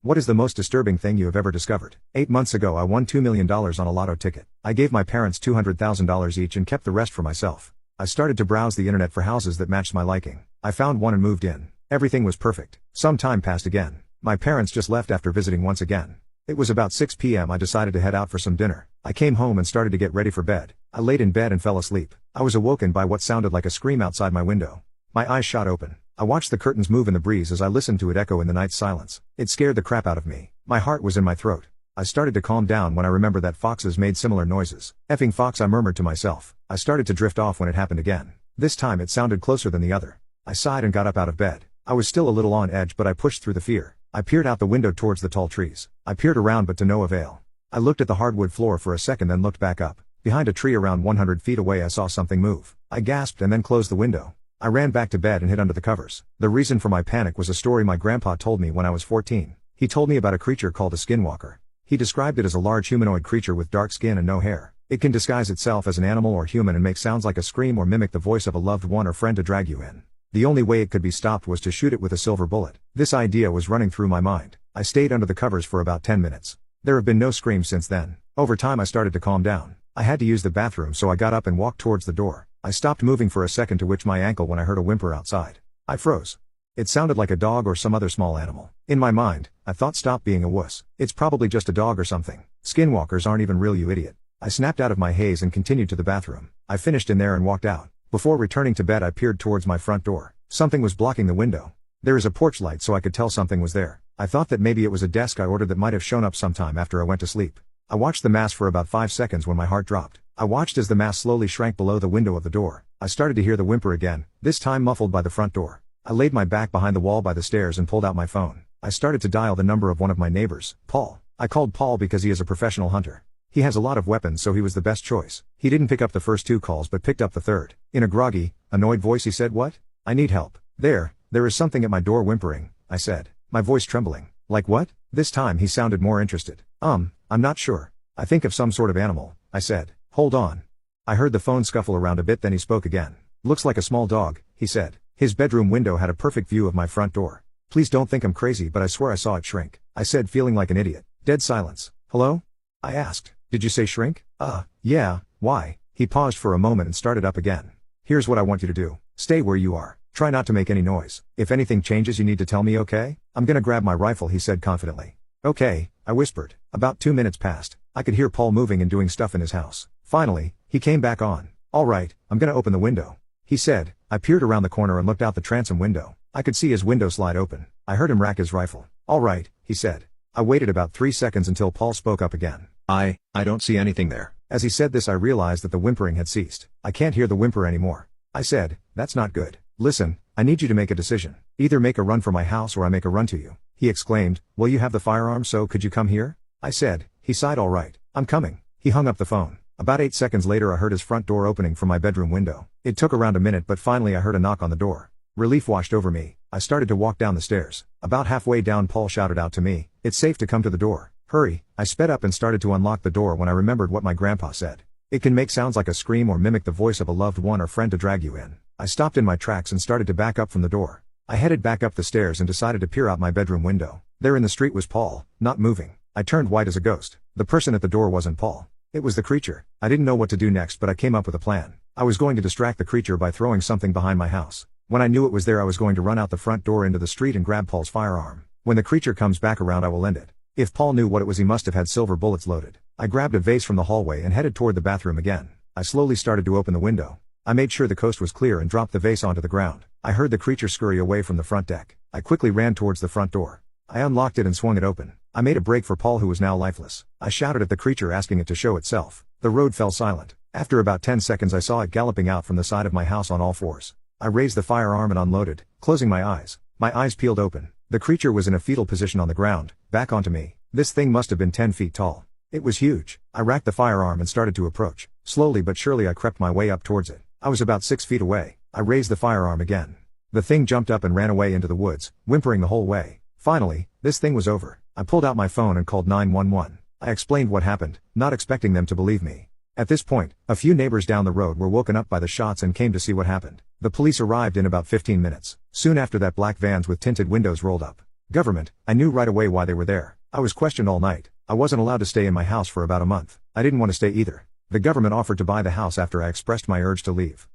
What is the most disturbing thing you have ever discovered? 8 months ago I won $2 million on a lotto ticket. I gave my parents $200,000 each and kept the rest for myself. I started to browse the internet for houses that matched my liking. I found one and moved in. Everything was perfect. Some time passed again. My parents just left after visiting once again. It was about 6 p.m. I decided to head out for some dinner. I came home and started to get ready for bed. I laid in bed and fell asleep. I was awoken by what sounded like a scream outside my window. My eyes shot open. I watched the curtains move in the breeze as I listened to it echo in the night silence. It scared the crap out of me. My heart was in my throat. I started to calm down when I remembered that foxes made similar noises. Effing fox, I murmured to myself. I started to drift off when it happened again. This time it sounded closer than the other. I sighed and got up out of bed. I was still a little on edge, but I pushed through the fear. I peered out the window towards the tall trees. I peered around but to no avail. I looked at the hardwood floor for a second, then looked back up. Behind a tree around 100 feet away I saw something move. I gasped and then closed the window. I ran back to bed and hid under the covers. The reason for my panic was a story my grandpa told me when I was 14. He told me about a creature called a skinwalker. He described it as a large humanoid creature with dark skin and no hair. It can disguise itself as an animal or human and make sounds like a scream or mimic the voice of a loved one or friend to drag you in. The only way it could be stopped was to shoot it with a silver bullet. This idea was running through my mind. I stayed under the covers for about 10 minutes. There have been no screams since then. Over time I started to calm down. I had to use the bathroom, so I got up and walked towards the door. I stopped moving for a second to twitch my ankle when I heard a whimper outside. I froze. It sounded like a dog or some other small animal. In my mind, I thought, stop being a wuss. It's probably just a dog or something. Skinwalkers aren't even real, you idiot. I snapped out of my haze and continued to the bathroom. I finished in there and walked out. Before returning to bed I peered towards my front door. Something was blocking the window. There is a porch light, so I could tell something was there. I thought that maybe it was a desk I ordered that might have shown up sometime after I went to sleep. I watched the mass for about 5 seconds when my heart dropped. I watched as the mass slowly shrank below the window of the door. I started to hear the whimper again, this time muffled by the front door. I laid my back behind the wall by the stairs and pulled out my phone. I started to dial the number of one of my neighbors, Paul. I called Paul because he is a professional hunter. He has a lot of weapons, so he was the best choice. He didn't pick up the first 2 calls but picked up the third. In a groggy, annoyed voice he said, "What? I need help." There is something at my door whimpering," I said, my voice trembling. "Like what?" This time he sounded more interested. I'm not sure. I think of some sort of animal," I said. "Hold on." I heard the phone scuffle around a bit, then he spoke again. "Looks like a small dog," he said. His bedroom window had a perfect view of my front door. "Please don't think I'm crazy, but I swear I saw it shrink," I said, feeling like an idiot. Dead silence. "Hello?" I asked. "Did you say shrink?" Yeah, why?" He paused for a moment and started up again. "Here's what I want you to do. Stay where you are. Try not to make any noise. If anything changes you need to tell me, okay? I'm gonna grab my rifle," he said confidently. "Okay," I whispered. About 2 minutes passed. I could hear Paul moving and doing stuff in his house. Finally, he came back on. "All right, I'm gonna open the window," he said. I peered around the corner and looked out the transom window. I could see his window slide open. I heard him rack his rifle. "All right," he said. I waited about 3 seconds until Paul spoke up again. I don't see anything there." As he said this I realized that the whimpering had ceased. "I can't hear the whimper anymore." I said, "That's not good. Listen, I need you to make a decision. Either make a run for my house or I make a run to you." He exclaimed, "Well, you have the firearm, so could you come here?" I said. He sighed, "All right, I'm coming." He hung up the phone. About 8 seconds later I heard his front door opening from my bedroom window. It took around a minute, but finally I heard a knock on the door. Relief washed over me. I started to walk down the stairs. About halfway down Paul shouted out to me, "It's safe to come to the door. Hurry." I sped up and started to unlock the door when I remembered what my grandpa said. It can make sounds like a scream or mimic the voice of a loved one or friend to drag you in. I stopped in my tracks and started to back up from the door. I headed back up the stairs and decided to peer out my bedroom window. There in the street was Paul, not moving. I turned white as a ghost. The person at the door wasn't Paul. It was the creature. I didn't know what to do next, but I came up with a plan. I was going to distract the creature by throwing something behind my house. When I knew it was there I was going to run out the front door into the street and grab Paul's firearm. When the creature comes back around I will end it. If Paul knew what it was he must have had silver bullets loaded. I grabbed a vase from the hallway and headed toward the bathroom again. I slowly started to open the window. I made sure the coast was clear and dropped the vase onto the ground. I heard the creature scurry away from the front deck. I quickly ran towards the front door. I unlocked it and swung it open. I made a break for Paul, who was now lifeless. I shouted at the creature asking it to show itself. The road fell silent. After about 10 seconds I saw it galloping out from the side of my house on all fours. I raised the firearm and unloaded, closing my eyes. My eyes peeled open. The creature was in a fetal position on the ground, back onto me. This thing must have been 10 feet tall. It was huge. I racked the firearm and started to approach. Slowly but surely I crept my way up towards it. I was about 6 feet away. I raised the firearm again. The thing jumped up and ran away into the woods, whimpering the whole way. Finally, this thing was over. I pulled out my phone and called 911. I explained what happened, not expecting them to believe me. At this point, a few neighbors down the road were woken up by the shots and came to see what happened. The police arrived in about 15 minutes. Soon after that black vans with tinted windows rolled up. Government, I knew right away why they were there. I was questioned all night. I wasn't allowed to stay in my house for about a month. I didn't want to stay either. The government offered to buy the house after I expressed my urge to leave.